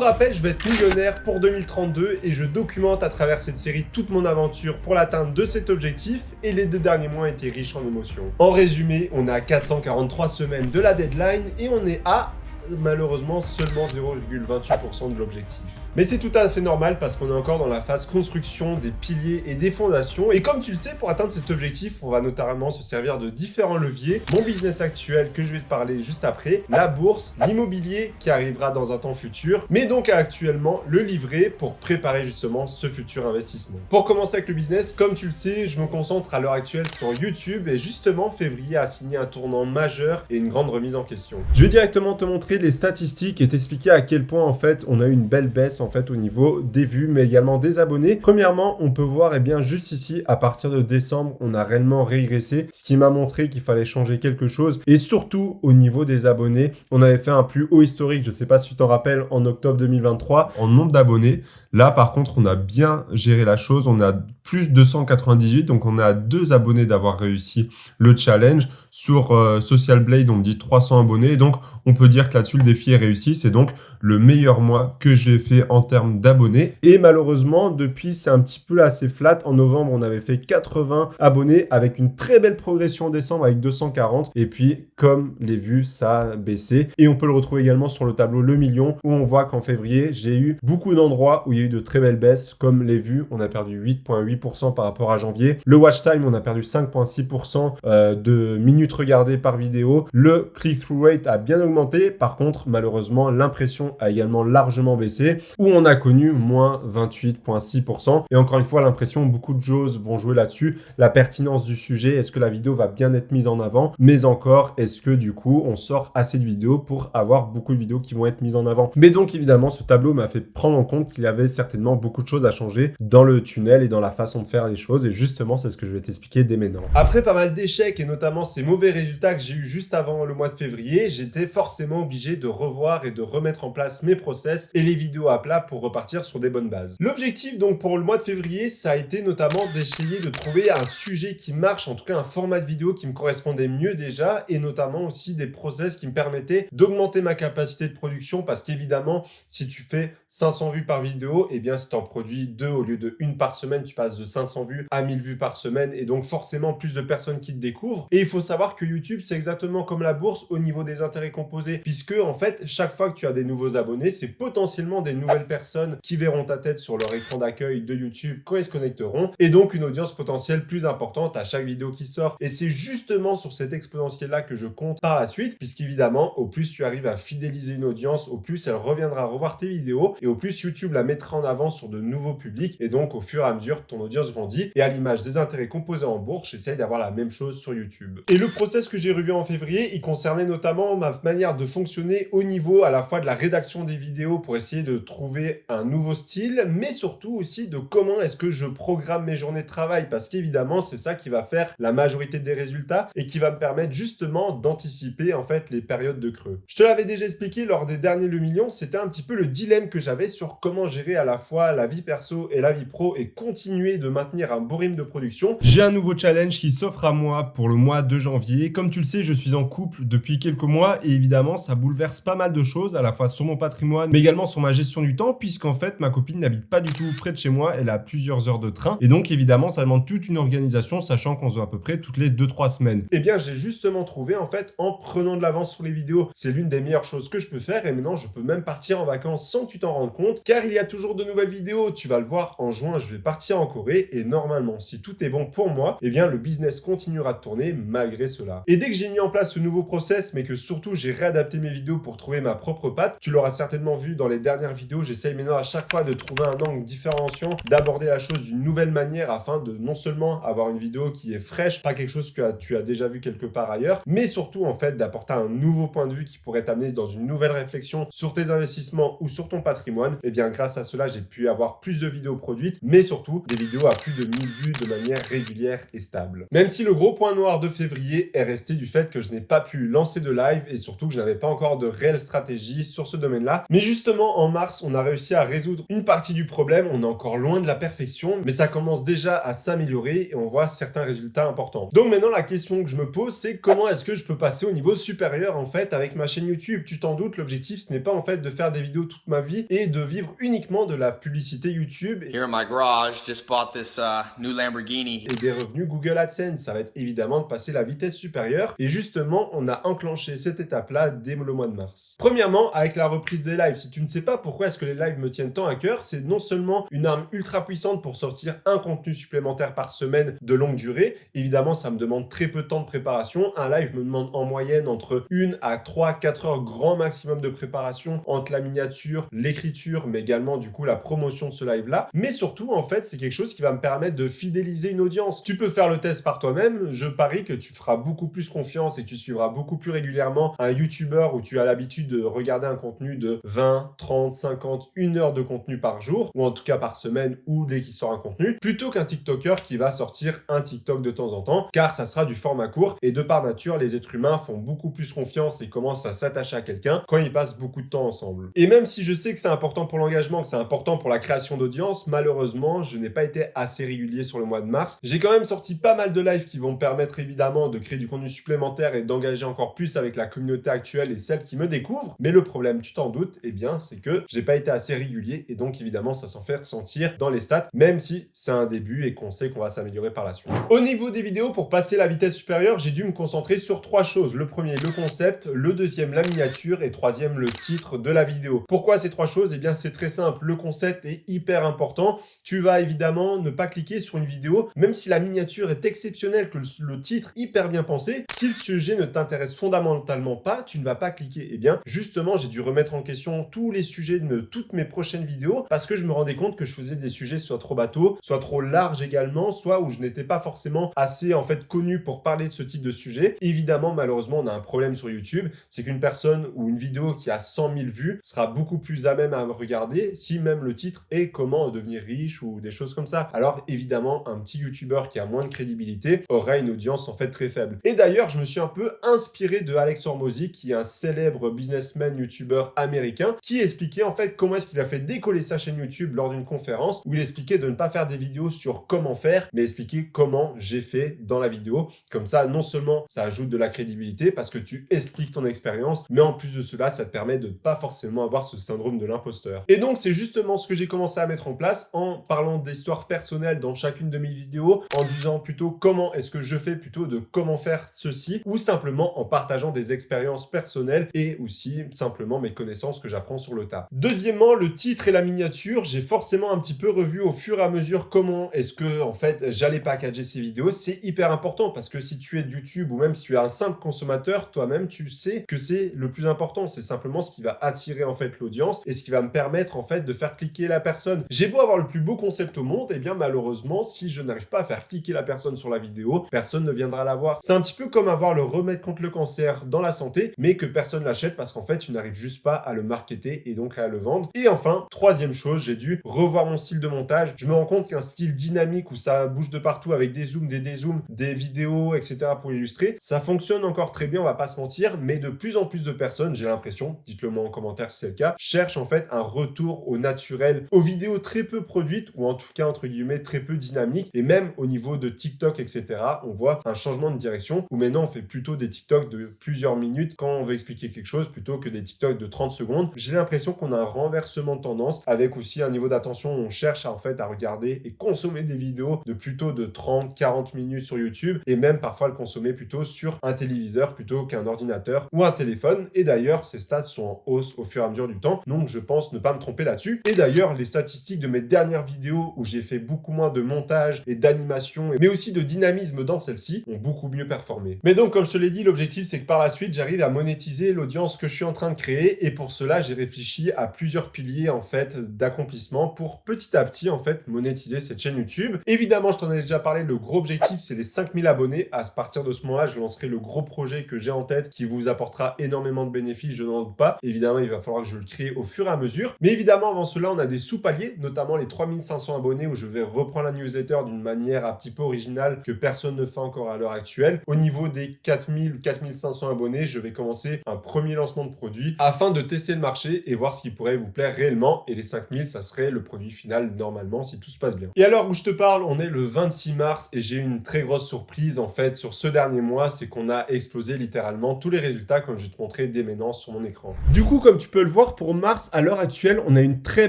Pour rappel, je vais être millionnaire pour 2032 et je documente à travers cette série toute mon aventure pour l'atteinte de cet objectif et les 2 derniers mois ont été riches en émotions. En résumé, on est à 443 semaines de la deadline et on est à malheureusement seulement 0,28% de l'objectif. Mais c'est tout à fait normal parce qu'on est encore dans la phase construction des piliers et des fondations. Et comme tu le sais, pour atteindre cet objectif, on va notamment se servir de différents leviers. Mon business actuel que je vais te parler juste après, la bourse, l'immobilier qui arrivera dans un temps futur, mais donc actuellement le livret pour préparer justement ce futur investissement. Pour commencer avec le business, comme tu le sais, je me concentre à l'heure actuelle sur YouTube et justement février a signé un tournant majeur et une grande remise en question. Je vais directement te montrer les statistiques et t'expliquer à quel point en fait on a eu une belle baisse en fait au niveau des vues mais également des abonnés. Premièrement, on peut voir juste ici à partir de décembre on a réellement régressé, ce qui m'a montré qu'il fallait changer quelque chose et surtout au niveau des abonnés, on avait fait un plus haut historique, je sais pas si tu t'en rappelles, en octobre 2023 en nombre d'abonnés. Là par contre on a bien géré la chose, on a plus 298, donc on est à 2 abonnés d'avoir réussi le challenge. Sur Social Blade on me dit 300 abonnés, donc on peut dire que là-dessus le défi est réussi. C'est donc le meilleur mois que j'ai fait en termes d'abonnés et malheureusement depuis c'est un petit peu assez flat. En novembre on avait fait 80 abonnés avec une très belle progression en décembre avec 240 et puis comme les vues ça a baissé et on peut le retrouver également sur le tableau le million où on voit qu'en février j'ai eu beaucoup d'endroits où il y a eu de très belles baisses comme les vues, on a perdu 8,8% par rapport à janvier, le watch time on a perdu 5,6% de minutes regardées par vidéo, le click-through rate a bien augmenté, par contre malheureusement l'impression a également largement baissé où on a connu moins 28,6% et encore une fois l'impression, beaucoup de choses vont jouer là-dessus, la pertinence du sujet, est-ce que la vidéo va bien être mise en avant, mais encore est-ce que du coup on sort assez de vidéos pour avoir beaucoup de vidéos qui vont être mises en avant. Mais donc évidemment ce tableau m'a fait prendre en compte qu'il y avait certainement beaucoup de choses à changer dans le tunnel et dans la façon de faire les choses et justement c'est ce que je vais t'expliquer dès maintenant. Après pas mal d'échecs et notamment ces mauvais résultats que j'ai eu juste avant le mois de février, j'étais forcément obligé de revoir et de remettre en place mes process et les vidéos à plat pour repartir sur des bonnes bases. L'objectif donc pour le mois de février, ça a été notamment d'essayer de trouver un sujet qui marche, en tout cas un format de vidéo qui me correspondait mieux déjà et notamment aussi des process qui me permettaient d'augmenter ma capacité de production parce qu'évidemment si tu fais 500 vues par vidéo, et bien si tu en produis 2 au lieu de 1 par semaine, tu passes de 500 vues à 1000 vues par semaine et donc forcément plus de personnes qui te découvrent. Et il faut savoir que YouTube c'est exactement comme la bourse au niveau des intérêts composés puisque en fait chaque fois que tu as des nouveaux abonnés, c'est potentiellement des nouvelles personnes qui verront ta tête sur leur écran d'accueil de YouTube quand ils se connecteront et donc une audience potentielle plus importante à chaque vidéo qui sort. Et c'est justement sur cette exponentielle là que je compte par la suite puisqu'évidemment au plus tu arrives à fidéliser une audience, au plus elle reviendra revoir tes vidéos et au plus YouTube la mettra en avant sur de nouveaux publics et donc au fur et à mesure ton audience grandit et à l'image des intérêts composés en bourse, j'essaye d'avoir la même chose sur YouTube. Et le process que j'ai revu en février, il concernait notamment ma manière de fonctionner au niveau à la fois de la rédaction des vidéos pour essayer de trouver un nouveau style, mais surtout aussi de comment est-ce que je programme mes journées de travail parce qu'évidemment c'est ça qui va faire la majorité des résultats et qui va me permettre justement d'anticiper en fait les périodes de creux. Je te l'avais déjà expliqué lors des derniers Le Million, c'était un petit peu le dilemme que j'avais sur comment gérer à la fois la vie perso et la vie pro et continuer de maintenir un beau rythme de production. J'ai un nouveau challenge qui s'offre à moi pour le mois de janvier. Comme tu le sais, je suis en couple depuis quelques mois et évidemment, ça bouleverse pas mal de choses à la fois sur mon patrimoine, mais également sur ma gestion du temps puisqu'en fait, ma copine n'habite pas du tout près de chez moi, elle a plusieurs heures de train et donc évidemment, ça demande toute une organisation sachant qu'on se voit à peu près toutes les 2-3 semaines. Et bien, j'ai justement trouvé en fait, en prenant de l'avance sur les vidéos, c'est l'une des meilleures choses que je peux faire et maintenant, je peux même partir en vacances sans que tu t'en rendes compte car il y a toujours de nouvelles vidéos. Tu vas le voir en juin, je vais partir en Corée et normalement, si tout est bon pour moi, eh bien, le business continuera de tourner malgré cela. Et dès que j'ai mis en place ce nouveau process, mais que surtout j'ai réadapté mes vidéos pour trouver ma propre patte, tu l'auras certainement vu dans les dernières vidéos, j'essaye maintenant à chaque fois de trouver un angle différenciant, d'aborder la chose d'une nouvelle manière afin de non seulement avoir une vidéo qui est fraîche, pas quelque chose que tu as déjà vu quelque part ailleurs, mais surtout en fait d'apporter un nouveau point de vue qui pourrait t'amener dans une nouvelle réflexion sur tes investissements ou sur ton patrimoine. Et bien grâce à cela, j'ai pu avoir plus de vidéos produites, mais surtout des vidéos à plus de 1000 vues de manière régulière et stable. Même si le gros point noir de février est resté du fait que je n'ai pas pu lancer de live et surtout que je n'avais pas encore avoir de réelles stratégies sur ce domaine-là. Mais justement, en mars, on a réussi à résoudre une partie du problème. On est encore loin de la perfection, mais ça commence déjà à s'améliorer et on voit certains résultats importants. Donc maintenant, la question que je me pose, c'est comment est-ce que je peux passer au niveau supérieur en fait avec ma chaîne YouTube? Tu t'en doutes, l'objectif, ce n'est pas en fait de faire des vidéos toute ma vie et de vivre uniquement de la publicité YouTube Here in my garage, just bought this new Lamborghini. et des revenus Google AdSense. Ça va être évidemment de passer la vitesse supérieure et justement, on a enclenché cette étape-là dès le mois de mars. Premièrement, avec la reprise des lives, si tu ne sais pas pourquoi est-ce que les lives me tiennent tant à cœur, c'est non seulement une arme ultra puissante pour sortir un contenu supplémentaire par semaine de longue durée. Évidemment, ça me demande très peu de temps de préparation. Un live me demande en moyenne entre 1 à 3, 4 heures grand maximum de préparation entre la miniature, l'écriture, mais également du coup la promotion de ce live-là. Mais surtout, en fait, c'est quelque chose qui va me permettre de fidéliser une audience. Tu peux faire le test par toi-même. Je parie que tu feras beaucoup plus confiance et que tu suivras beaucoup plus régulièrement un YouTuber où tu as l'habitude de regarder un contenu de 20, 30, 50, 1 heure de contenu par jour, ou en tout cas par semaine, ou dès qu'il sort un contenu, plutôt qu'un TikToker qui va sortir un TikTok de temps en temps, car ça sera du format court, et de par nature, les êtres humains font beaucoup plus confiance et commencent à s'attacher à quelqu'un quand ils passent beaucoup de temps ensemble. Et même si je sais que c'est important pour l'engagement, que c'est important pour la création d'audience, malheureusement, je n'ai pas été assez régulier sur le mois de mars. J'ai quand même sorti pas mal de lives qui vont me permettre évidemment de créer du contenu supplémentaire et d'engager encore plus avec la communauté actuelle et celle qui me découvre. Mais le problème, tu t'en doutes, eh bien, c'est que j'ai pas été assez régulier et donc évidemment, ça s'en fait ressentir dans les stats, même si c'est un début et qu'on sait qu'on va s'améliorer par la suite. Au niveau des vidéos, pour passer la vitesse supérieure, j'ai dû me concentrer sur 3 choses. Le premier, le concept, le deuxième, la miniature et troisième, le titre de la vidéo. Pourquoi ces 3 choses? Eh bien, c'est très simple. Le concept est hyper important. Tu vas évidemment ne pas cliquer sur une vidéo, même si la miniature est exceptionnelle, que le titre hyper bien pensé. Si le sujet ne t'intéresse fondamentalement pas, tu ne vas pas cliquer. Eh bien, justement, j'ai dû remettre en question tous les sujets de toutes mes prochaines vidéos parce que je me rendais compte que je faisais des sujets soit trop bateaux, soit trop larges également, soit où je n'étais pas forcément assez en fait connu pour parler de ce type de sujet. Évidemment, malheureusement, on a un problème sur YouTube, c'est qu'une personne ou une vidéo qui a 100 000 vues sera beaucoup plus à même à me regarder si même le titre est comment devenir riche ou des choses comme ça. Alors évidemment, un petit YouTuber qui a moins de crédibilité aura une audience en fait très faible. Et d'ailleurs, je me suis un peu inspiré de Alex Hormozi, qui est un célèbre businessman YouTuber américain, qui expliquait en fait comment est-ce qu'il a fait décoller sa chaîne YouTube lors d'une conférence où il expliquait de ne pas faire des vidéos sur comment faire, mais expliquer comment j'ai fait dans la vidéo. Comme ça, non seulement ça ajoute de la crédibilité parce que tu expliques ton expérience, mais en plus de cela, ça te permet de ne pas forcément avoir ce syndrome de l'imposteur. Et donc, c'est justement ce que j'ai commencé à mettre en place en parlant d'histoires personnelles dans chacune de mes vidéos, en disant plutôt comment est-ce que je fais plutôt de comment faire ceci, ou simplement en partageant des expériences personnelles et aussi simplement mes connaissances que j'apprends sur le tas. Deuxièmement, le titre et la miniature, j'ai forcément un petit peu revu au fur et à mesure comment est-ce que en fait j'allais packager ces vidéos. C'est hyper important parce que si tu es de YouTube ou même si tu es un simple consommateur, toi-même tu sais que c'est le plus important. C'est simplement ce qui va attirer en fait l'audience et ce qui va me permettre en fait de faire cliquer la personne. J'ai beau avoir le plus beau concept au monde, et bien malheureusement si je n'arrive pas à faire cliquer la personne sur la vidéo, personne ne viendra la voir. C'est un petit peu comme avoir le remède contre le cancer dans la santé, mais que personne l'achète parce qu'en fait tu n'arrives juste pas à le marketer et donc à le vendre. Et enfin, troisième chose, j'ai dû revoir mon style de montage. Je me rends compte qu'un style dynamique où ça bouge de partout avec des zooms, des dézooms, des vidéos, etc. pour illustrer, ça fonctionne encore très bien, on va pas se mentir, mais de plus en plus de personnes, j'ai l'impression, dites-le moi en commentaire si c'est le cas, cherchent en fait un retour au naturel, aux vidéos très peu produites ou en tout cas entre guillemets très peu dynamiques. Et même au niveau de TikTok, etc., on voit un changement de direction où maintenant on fait plutôt des TikTok de plusieurs minutes quand on veut expliquer quelque chose plutôt que des TikTok de 30 secondes. J'ai l'impression qu'on a un renversement de tendance avec aussi un niveau d'attention où on cherche en fait à regarder et consommer des vidéos de plutôt de 30-40 minutes sur YouTube et même parfois le consommer plutôt sur un téléviseur plutôt qu'un ordinateur ou un téléphone. Et d'ailleurs, ces stats sont en hausse au fur et à mesure du temps, donc je pense ne pas me tromper là-dessus. Et d'ailleurs, les statistiques de mes dernières vidéos où j'ai fait beaucoup moins de montage et d'animation, mais aussi de dynamisme dans celle-ci, ont beaucoup mieux performé. Mais donc, comme je te l'ai dit, l'objectif c'est que par la suite, j'arrive à monétiser l'audience que je suis en train de créer et pour cela, j'ai réfléchi à plusieurs piliers en fait d'accomplissement pour petit à petit en fait monétiser cette chaîne YouTube. Évidemment, je t'en ai déjà parlé, le gros objectif c'est les 5000 abonnés. À partir de ce moment-là, je lancerai le gros projet que j'ai en tête qui vous apportera énormément de bénéfices, je n'en doute pas. Évidemment, il va falloir que je le crée au fur et à mesure. Mais évidemment, avant cela, on a des sous-paliers, notamment les 3500 abonnés où je vais reprendre la newsletter d'une manière un petit peu originale que personne ne fait encore à l'heure actuelle. Au niveau des 4000 ou 4500 abonnés, je vais commencer un premier lancement de produit afin de tester le marché et voir ce qui pourrait vous plaire réellement. Et les 5000, ça serait le produit final normalement si tout se passe bien. Et alors où je te parle, on est le 26 mars et j'ai eu une très grosse surprise en fait sur ce dernier mois, c'est qu'on a explosé littéralement tous les résultats comme je vais te montrer dès maintenant sur mon écran. Du coup, comme tu peux le voir, pour mars, à l'heure actuelle, on a une très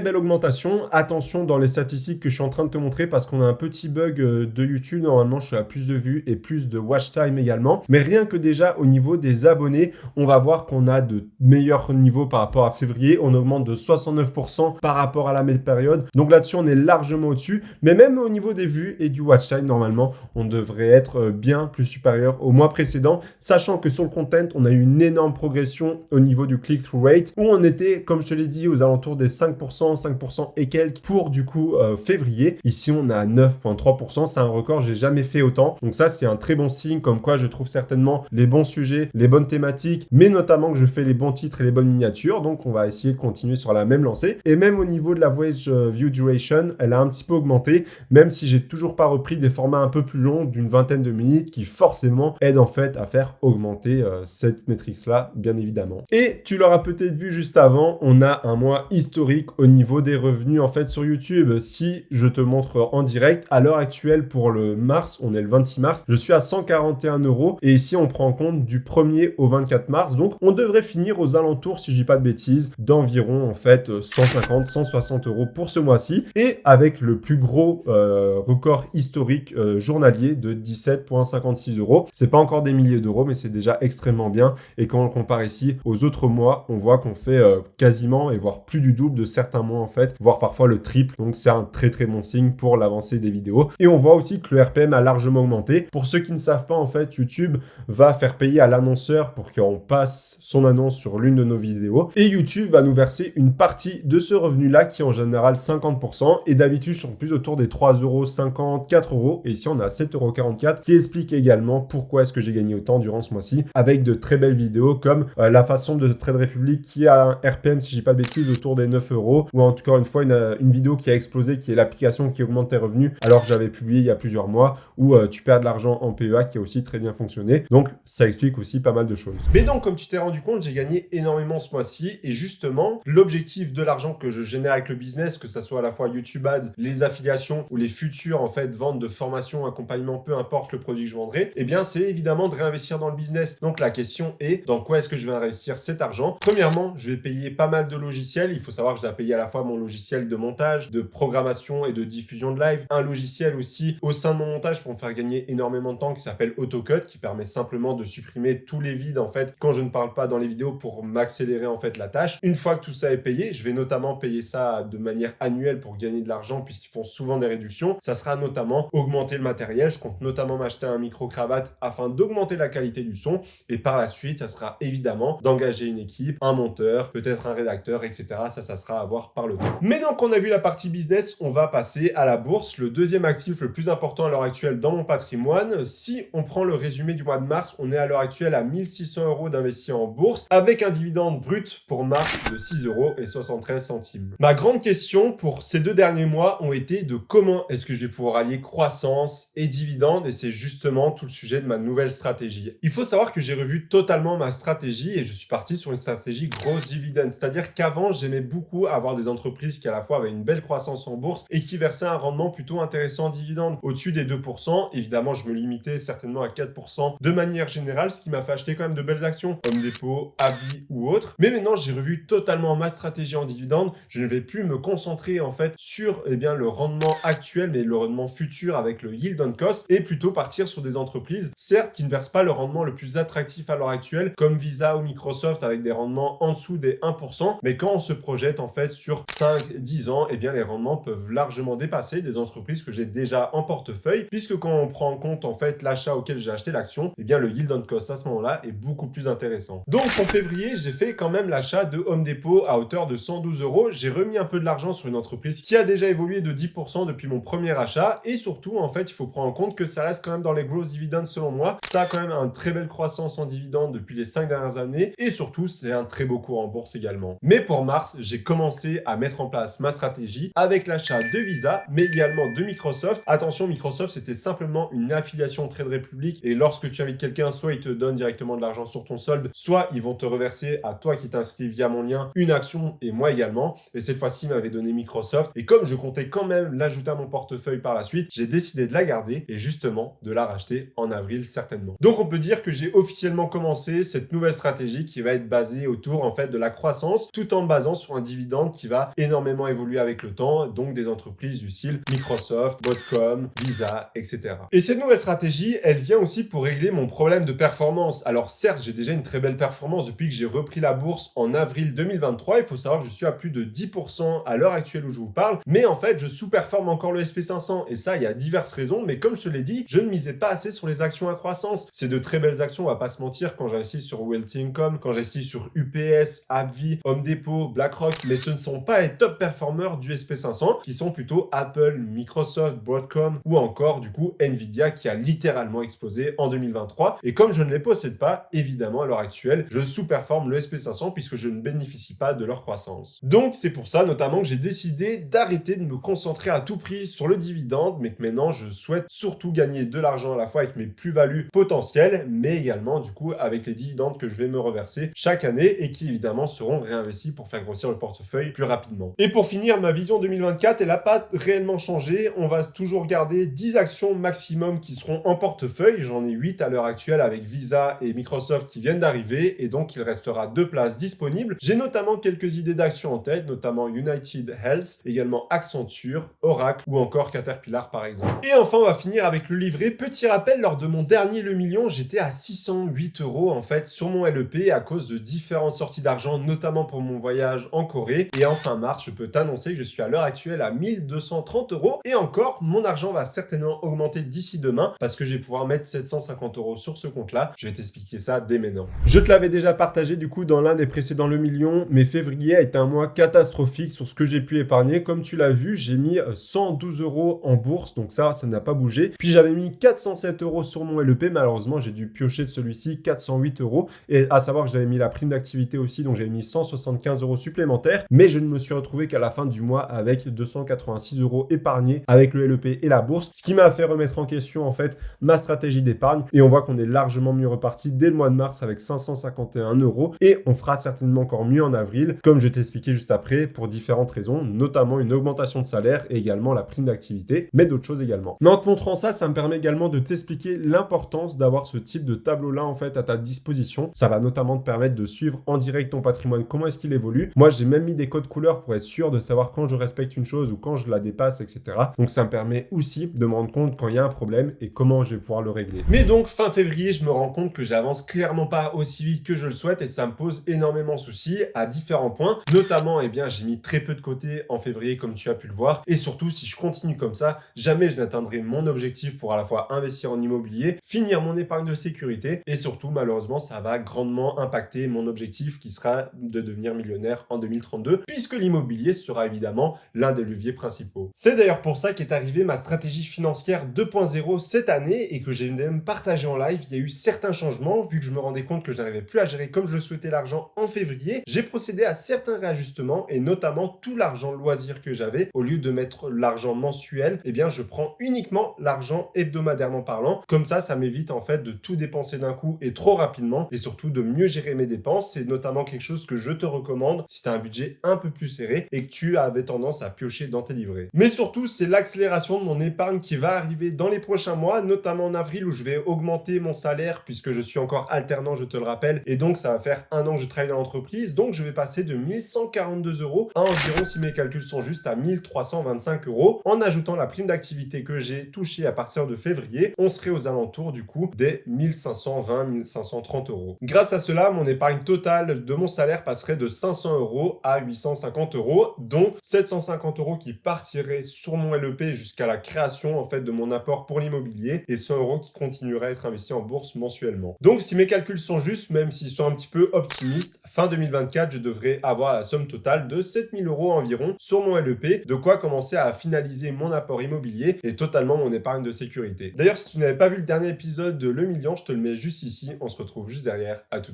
belle augmentation. Attention dans les statistiques que je suis en train de te montrer parce qu'on a un petit bug de YouTube. Normalement, je suis à plus de vues et plus de watch time également. Mais rien que déjà au niveau des abonnés, on va voir qu'on a de meilleurs niveaux par rapport à février. On augmente de 69% par rapport à la même période. Donc là-dessus, on est largement au-dessus. Mais même au niveau des vues et du watch time, normalement, on devrait être bien plus supérieur au mois précédent. Sachant que sur le content, on a eu une énorme progression au niveau du click-through rate où on était, comme je te l'ai dit, aux alentours des 5%, 5% et quelques pour du coup février. Ici, on a 9,3%. C'est un record, j'ai jamais fait autant. Donc ça, c'est un très bon signe comme quoi je trouve certainement les bons sujets, les bonnes thématiques, mais notamment que je fais les bons titres et les bonnes miniatures. Donc, on va essayer de continuer sur la même lancée. Et même au niveau de la voyage view duration, elle a un petit peu augmenté, même si j'ai toujours pas repris des formats un peu plus longs d'une vingtaine de minutes qui forcément aident en fait à faire augmenter cette métrique-là, bien évidemment. Et tu l'auras peut-être vu juste avant, on a un mois historique au niveau des revenus en fait sur YouTube. Si je te montre en direct, à l'heure actuelle pour le mars, on est le 26 mars, je suis à 141 € et ici on prend en compte du 1er au 24 mars. Donc on devrait finir aux alentours, si je dis pas de bêtises, d'environ en fait 150, 160 € pour ce mois-ci et avec le plus gros record historique journalier de 17,56 €. C'est pas encore des milliers d'euros, mais c'est déjà extrêmement bien. Et quand on le compare ici aux autres mois, on voit qu'on fait quasiment et voire plus du double de certains mois en fait, voire parfois le triple. Donc c'est un très très bon signe pour l'avancée des vidéos. Et on voit aussi que le RPM a largement augmenté. Pour ceux qui ne savent pas, en fait, YouTube va faire payer à l'annonceur pour qu'on passe son annonce sur l'une de nos vidéos. Et YouTube va nous verser une partie de ce revenu-là qui est en général 50%. Et d'habitude, je suis plus autour des 3,50 €, 4 €. Et ici, on a 7,44 € qui explique également pourquoi est-ce que j'ai gagné autant durant ce mois-ci avec de très belles vidéos comme la façon de Trade Republic qui a un RPM, si je dis pas de bêtises, autour des 9 € ou en tout cas une fois une vidéo qui a explosé qui est l'application qui augmente tes revenus alors que j'avais publié il y a plusieurs mois où tu perds de l'argent en PEA qui a aussi très bien fonctionné. Donc ça explique aussi pas mal de choses. Mais donc comme tu t'es rendu compte, j'ai gagné énormément ce mois-ci et justement l'objectif de l'argent que je génère avec le business, que ça soit à la fois YouTube Ads, les affiliations ou les futures en fait ventes de formation, accompagnement, peu importe le produit que je vendrai, eh bien c'est évidemment de réinvestir dans le business. Donc la question est dans quoi est-ce que je vais investir cet argent? Premièrement, je vais payer pas mal de logiciels. Il faut savoir que je dois payer à la fois mon logiciel de montage, de programmation et de diffusion de live, un logiciel aussi au sein de mon montage pour me faire gagner énormément de temps qui s'appelle AutoCut, qui permet simplement de supprimer tous les vides en fait quand je ne parle pas dans les vidéos pour m'accélérer en fait la tâche. Une fois que tout ça est payé, je vais notamment payer ça de manière annuelle pour gagner de l'argent puisqu'ils font souvent des réductions. Ça sera notamment augmenter le matériel. Je compte notamment m'acheter un micro-cravate afin d'augmenter la qualité du son et par la suite, ça sera évidemment d'engager une équipe, un monteur, peut-être un rédacteur, etc. Ça sera à voir par le temps. Mais donc, on a vu la partie business, on va passer à la bourse, le deuxième actif le plus important à l'heure actuelle dans mon patrimoine. Si on prend le résumé du mois de mars, on est à l'heure actuelle à 1600 € d'investis en bourse avec un dividende brut pour mars de 6,73 €. Ma grande question pour ces 2 derniers mois ont été de comment est-ce que je vais pouvoir allier croissance et dividende et c'est justement tout le sujet de ma nouvelle stratégie. Il faut savoir que j'ai revu totalement ma stratégie et je suis parti sur une stratégie grosse dividende. C'est-à-dire qu'avant, j'aimais beaucoup avoir des entreprises qui à la fois avaient une belle croissance en bourse et qui versaient un rendement plutôt intéressant en dividende. Au-dessus des 2%, évidemment, je me limitais certainement à 4% de manière générale, ce qui m'a fait acheter quand même de belles actions, Home Depot, Avis ou autres. Mais maintenant, j'ai revu totalement ma stratégie en dividende. Je ne vais plus me concentrer en fait sur le rendement actuel, mais le rendement futur avec le yield on cost et plutôt partir sur des entreprises, certes, qui ne versent pas le rendement le plus attractif à l'heure actuelle, comme Visa ou Microsoft avec des rendements en dessous des 1%. Mais quand on se projette en fait sur 5-10 ans, les rendements peuvent largement dépasser des entreprises que j'ai déjà en portefeuille, puisque quand on prend en compte en fait l'achat auquel j'ai acheté l'action, le yield on cost à ce moment-là est beaucoup plus intéressant. Donc en février, j'ai fait quand même l'achat de Home Depot à hauteur de 112 €. J'ai remis un peu de l'argent sur une entreprise qui a déjà évolué de 10% depuis mon premier achat et surtout en fait, il faut prendre en compte que ça reste quand même dans les growth dividends selon moi. Ça a quand même une très belle croissance en dividendes depuis les 5 dernières années et surtout, c'est un très beau cours en bourse également. Mais pour mars, j'ai commencé à mettre en place ma stratégie avec l'achat de Visa, mais également de Microsoft. Attention, Microsoft, c'était simplement une affiliation Trade Republic et lorsque tu invites quelqu'un, soit il te donne directement de l'argent sur ton solde, soit ils vont te reverser à toi qui t'inscris via mon lien une action et moi également. Et cette fois-ci, il m'avait donné Microsoft. Et comme je comptais quand même l'ajouter à mon portefeuille par la suite, j'ai décidé de la garder et justement de la racheter en avril certainement. Donc on peut dire que j'ai officiellement commencé cette nouvelle stratégie qui va être basée autour en fait de la croissance, tout en basant sur un dividende qui va énormément évoluer avec le temps, donc des entreprises du style Microsoft, Broadcom, Visa, etc. Et cette nouvelle stratégie, elle vient aussi pour régler mon problème de performance. Alors certes, j'ai déjà une très belle performance depuis que j'ai repris la bourse en avril 2023. Il faut savoir que je suis à plus de 10% à l'heure actuelle où je vous parle, mais en fait, je sous-performe encore le SP500 et ça, il y a diverses raisons, mais comme je te l'ai dit, je ne misais pas assez sur les actions à croissance. C'est de très belles actions, on va pas se mentir, quand j'investis sur Wealthy Income, quand j'investis sur UPS, AbbVie, Home Depot, BlackRock, mais ce ne sont pas les top performeurs du SP500 qui sont plutôt Apple, Microsoft, Broadcom ou encore du coup Nvidia qui a littéralement explosé en 2023. Et comme je ne les possède pas, évidemment à l'heure actuelle, je sous-performe le SP500 puisque je ne bénéficie pas de leur croissance. Donc c'est pour ça notamment que j'ai décidé d'arrêter de me concentrer à tout prix sur le dividende, mais que maintenant je souhaite surtout gagner de l'argent à la fois avec mes plus-values potentielles, mais également du coup avec les dividendes que je vais me reverser chaque année et qui évidemment seront réinvestis pour faire grossir le portefeuille plus rapidement. Et pour finir, ma vision 2024, elle n'a pas réellement changé. On va toujours garder 10 actions maximum qui seront en portefeuille. J'en ai 8 à l'heure actuelle avec Visa et Microsoft qui viennent d'arriver et donc il restera 2 places disponibles. J'ai notamment quelques idées d'actions en tête, notamment United Health, également Accenture, Oracle ou encore Caterpillar par exemple. Et enfin, on va finir avec le livret. Petit rappel, lors de mon dernier Le Million, j'étais à 608 € en fait sur mon LEP à cause de différentes sorties d'argent, notamment pour mon voyage en Corée. Et en fin mars, je peux t'annoncer que je suis à l'heure actuelle à 1230 € et encore, mon argent va certainement augmenter d'ici demain parce que je vais pouvoir mettre 750 € sur ce compte-là. Je vais t'expliquer ça dès maintenant. Je te l'avais déjà partagé du coup dans l'un des précédents Le Million, mais février a été un mois catastrophique sur ce que j'ai pu épargner. Comme tu l'as vu, j'ai mis 112 € en bourse, donc ça n'a pas bougé. Puis j'avais mis 407 € sur mon LEP, malheureusement j'ai dû piocher de celui-ci 408 €. Et à savoir que j'avais mis la prime d'activité aussi, donc j'avais mis 175 € supplémentaires, mais je ne me suis retrouvé qu'à la fin du mois avec 286 € épargnés avec le LEP et la bourse, ce qui m'a fait remettre en question en fait ma stratégie d'épargne. Et on voit qu'on est largement mieux reparti dès le mois de mars avec 551 € et on fera certainement encore mieux en avril, comme je t'ai expliqué juste après, pour différentes raisons, notamment une augmentation de salaire et également la prime d'activité, mais d'autres choses également. Mais en te montrant ça, ça me permet également de t'expliquer l'importance d'avoir ce type de tableau-là en fait à ta disposition. Ça va notamment te permettre de suivre en direct ton patrimoine, comment est-ce qu'il évolue. Moi, j'ai même mis des codes couleurs pour être sûr de savoir quand je respecte une chose ou quand je la dépasse, etc. Donc ça me permet aussi de me rendre compte quand il y a un problème et comment je vais pouvoir le régler. Mais donc fin février, je me rends compte que j'avance clairement pas aussi vite que je le souhaite et ça me pose énormément de soucis à différents points. Notamment, eh bien, j'ai mis très peu de côté en février comme tu as pu le voir et surtout si je continue comme ça, jamais je n'atteindrai mon objectif pour à la fois investir en immobilier, finir mon épargne de sécurité et surtout malheureusement ça va grandement impacter mon objectif qui sera de devenir millionnaire en 2032 puisque l'immobilier sera évidemment l'un des leviers principaux. C'est d'ailleurs pour ça qu'est arrivée ma stratégie financière 2.0 cette année et que j'ai même partagé en live. Il y a eu certains changements vu que je me rendais compte que je n'arrivais plus à gérer comme je le souhaitais l'argent en février. J'ai procédé à certains réajustements et notamment tout l'argent loisir que j'avais. Au lieu de mettre l'argent mensuel, eh bien je prends uniquement l'argent hebdomadairement parlant. Comme ça m'évite en fait de tout dépenser d'un coup et trop rapidement et surtout de mieux gérer mes dépenses. C'est notamment quelque chose que je te recommande si tu as un budget un peu plus serré et que tu avais tendance à piocher dans tes livrets. Mais surtout, c'est l'accélération de mon épargne qui va arriver dans les prochains mois, notamment en avril où je vais augmenter mon salaire puisque je suis encore alternant, je te le rappelle, et donc ça va faire 1 an que je travaille dans l'entreprise, donc je vais passer de 1142 € à environ, si mes calculs sont justes, à 1325 € en ajoutant la prime d'activité que j'ai touchée à partir de février. On serait aux alentours du coup des 1520-1530 €. Grâce à cela, mon épargne totale de mon salaire passerait de 500 € à 850 €, dont 750 € qui partiraient sur mon LEP jusqu'à la création en fait de mon apport pour l'immobilier et 100 € qui continueraient à être investis en bourse mensuellement. Donc si mes calculs sont justes, même s'ils sont un petit peu optimistes, fin 2024, je devrais avoir la somme totale de 7000 € environ sur mon LEP, de quoi commencer à finaliser mon apport immobilier et totalement mon épargne de sécurité. D'ailleurs, si tu n'avais pas vu le dernier épisode de Le Million, je te le mets juste ici, on se retrouve juste derrière, à tout.